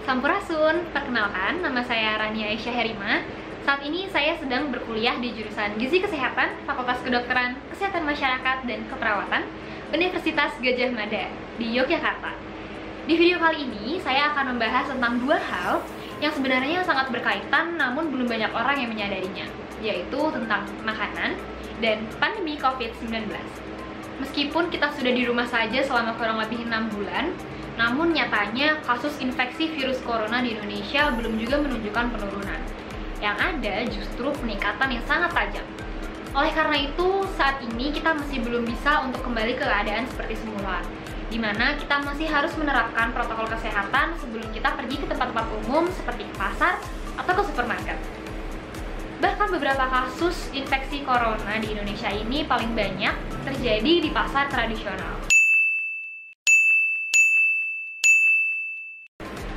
Sampurasun, perkenalkan, nama saya Rania Aisyah Herima. Saat ini saya sedang berkuliah di jurusan Gizi Kesehatan, Fakultas Kedokteran, Kesehatan Masyarakat, dan Keperawatan, Universitas Gadjah Mada di Yogyakarta. Di video kali ini, saya akan membahas tentang dua hal yang sebenarnya sangat berkaitan namun belum banyak orang yang menyadarinya, yaitu tentang makanan dan pandemi COVID-19. Meskipun kita sudah di rumah saja selama kurang lebih 6 bulan, namun nyatanya kasus infeksi virus corona di Indonesia belum juga menunjukkan penurunan. Yang ada justru peningkatan yang sangat tajam. Oleh karena itu, saat ini kita masih belum bisa untuk kembali ke keadaan seperti semula, di mana kita masih harus menerapkan protokol kesehatan sebelum kita pergi ke tempat-tempat umum seperti ke pasar atau ke supermarket. Bahkan beberapa kasus infeksi corona di Indonesia ini paling banyak terjadi di pasar tradisional.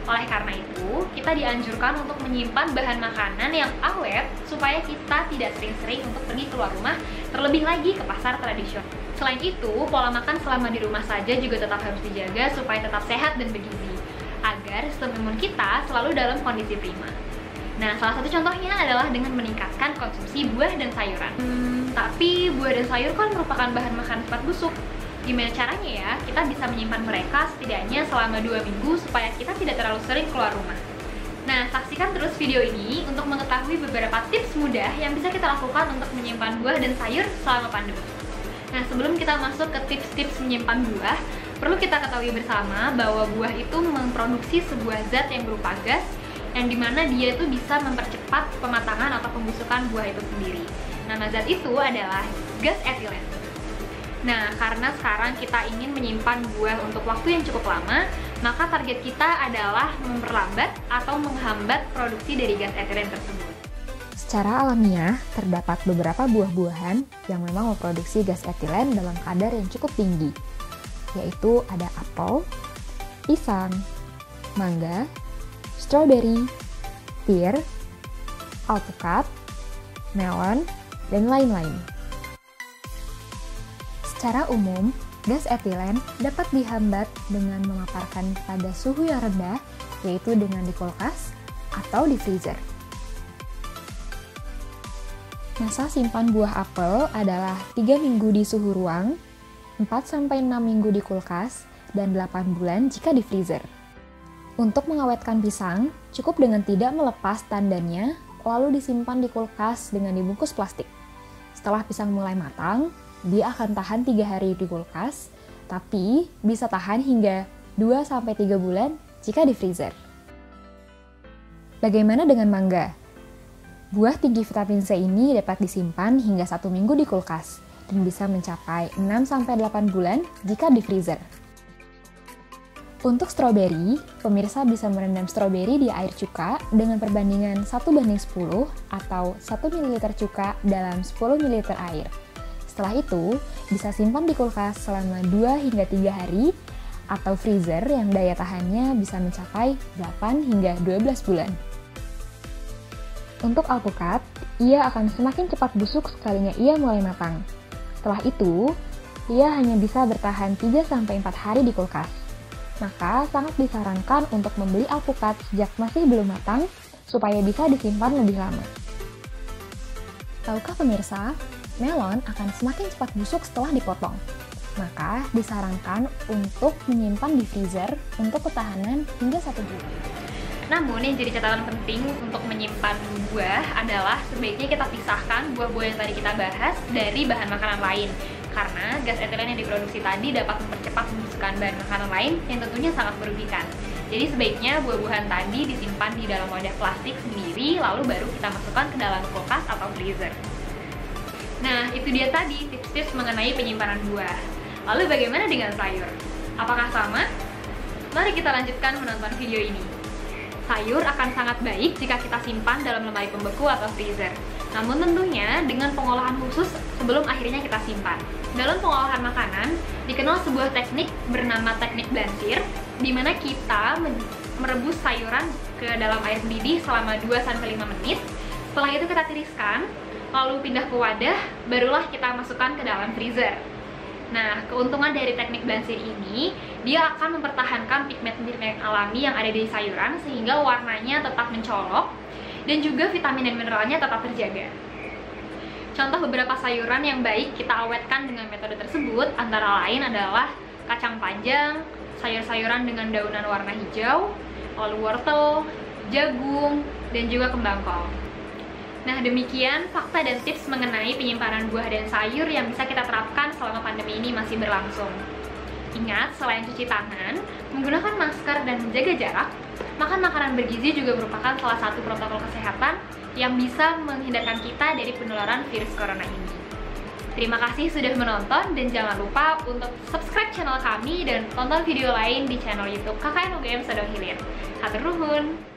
Oleh karena itu, kita dianjurkan untuk menyimpan bahan makanan yang awet supaya kita tidak sering-sering untuk pergi keluar rumah, terlebih lagi ke pasar tradisional. Selain itu, pola makan selama di rumah saja juga tetap harus dijaga supaya tetap sehat dan bergizi, agar sistem imun kita selalu dalam kondisi prima. Nah, salah satu contohnya adalah dengan meningkatkan konsumsi buah dan sayuran. Tapi buah dan sayur kan merupakan bahan makanan cepat busuk. Gimana caranya ya kita bisa menyimpan mereka setidaknya selama 2 minggu supaya kita tidak terlalu sering keluar rumah. Nah, saksikan terus video ini untuk mengetahui beberapa tips mudah yang bisa kita lakukan untuk menyimpan buah dan sayur selama pandemi. Nah, sebelum kita masuk ke tips-tips menyimpan buah, perlu kita ketahui bersama bahwa buah itu memproduksi sebuah zat yang berupa gas, yang dimana dia itu bisa mempercepat pematangan atau pembusukan buah itu sendiri. Nama zat itu adalah gas etilen. Nah, karena sekarang kita ingin menyimpan buah untuk waktu yang cukup lama, maka target kita adalah memperlambat atau menghambat produksi dari gas etilen tersebut. Secara alamiah, terdapat beberapa buah-buahan yang memang memproduksi gas etilen dalam kadar yang cukup tinggi, yaitu ada apel, pisang, mangga, strawberry, pir, alpukat, melon, dan lain-lain. Secara umum, gas etilen dapat dihambat dengan memaparkan pada suhu yang rendah, yaitu dengan di kulkas atau di freezer. Masa simpan buah apel adalah 3 minggu di suhu ruang, 4-6 minggu di kulkas, dan 8 bulan jika di freezer. Untuk mengawetkan pisang, cukup dengan tidak melepas tandannya, lalu disimpan di kulkas dengan dibungkus plastik. Setelah pisang mulai matang, dia akan tahan 3 hari di kulkas, tapi bisa tahan hingga 2-3 bulan jika di freezer. Bagaimana dengan mangga? Buah tinggi vitamin C ini dapat disimpan hingga 1 minggu di kulkas, dan bisa mencapai 6-8 bulan jika di freezer. Untuk stroberi, pemirsa bisa merendam stroberi di air cuka dengan perbandingan 1:10 atau 1 ml cuka dalam 10 ml air. Setelah itu, bisa simpan di kulkas selama 2-3 hari atau freezer yang daya tahannya bisa mencapai 8 hingga 12 bulan. Untuk alpukat, ia akan semakin cepat busuk sekalinya ia mulai matang. Setelah itu, ia hanya bisa bertahan 3-4 hari di kulkas. Maka sangat disarankan untuk membeli alpukat sejak masih belum matang supaya bisa disimpan lebih lama. Tahukah pemirsa, melon akan semakin cepat busuk setelah dipotong. Maka disarankan untuk menyimpan di freezer untuk ketahanan hingga 1 bulan. Namun yang jadi catatan penting untuk menyimpan buah adalah sebaiknya kita pisahkan buah-buah yang tadi kita bahas dari bahan makanan lain. Karena gas etilen yang diproduksi tadi dapat mempercepat pembusukan bahan makanan lain yang tentunya sangat merugikan. Jadi sebaiknya buah-buahan tadi disimpan di dalam wadah plastik sendiri, lalu baru kita masukkan ke dalam kulkas atau freezer. Nah, itu dia tadi tips-tips mengenai penyimpanan buah. Lalu bagaimana dengan sayur? Apakah sama? Mari kita lanjutkan menonton video ini. Sayur akan sangat baik jika kita simpan dalam lemari pembeku atau freezer. Namun tentunya dengan pengolahan khusus sebelum akhirnya kita simpan. Dalam pengolahan makanan, dikenal sebuah teknik bernama teknik blansir, di mana kita merebus sayuran ke dalam air mendidih selama 2-5 menit. Setelah itu kita tiriskan, lalu pindah ke wadah, barulah kita masukkan ke dalam freezer. Nah, keuntungan dari teknik balancing ini, dia akan mempertahankan pigmen-pigmen alami yang ada di sayuran sehingga warnanya tetap mencolok dan juga vitamin dan mineralnya tetap terjaga. Contoh beberapa sayuran yang baik kita awetkan dengan metode tersebut antara lain adalah kacang panjang, sayur-sayuran dengan daunan warna hijau, lalu wortel, jagung, dan juga kembang kol. Nah, demikian fakta dan tips mengenai penyimpanan buah dan sayur yang bisa kita terapkan selama pandemi ini masih berlangsung. Ingat, selain cuci tangan, menggunakan masker dan menjaga jarak, makan makanan bergizi juga merupakan salah satu protokol kesehatan yang bisa menghindarkan kita dari penularan virus corona ini. Terima kasih sudah menonton dan jangan lupa untuk subscribe channel kami dan tonton video lain di channel YouTube KKN UGM Sadong Hilir. Hatur nuhun.